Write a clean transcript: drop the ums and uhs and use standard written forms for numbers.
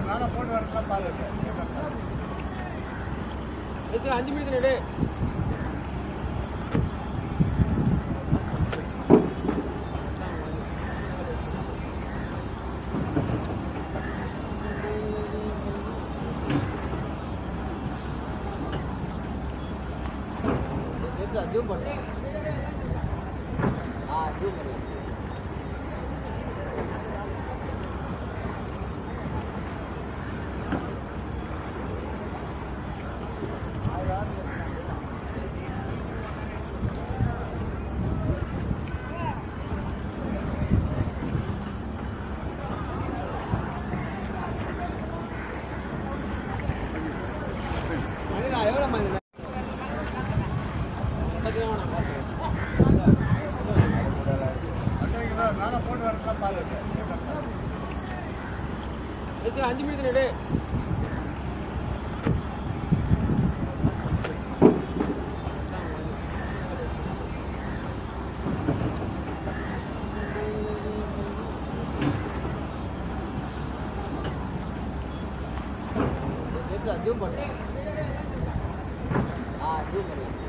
நானும் போட்டு வரலாம் பாருங்க. 5 மணி தானே ஜூம் பண்ணுறேன். ஜூம் பண்ணுறேன். எவ்வளோ மாதிரி நானும் போட்டு வரலாம் பாருங்க. 5 மணி தானே ஜூம் பண்ணுறேன். ஜூம் பண்ணுறேன்.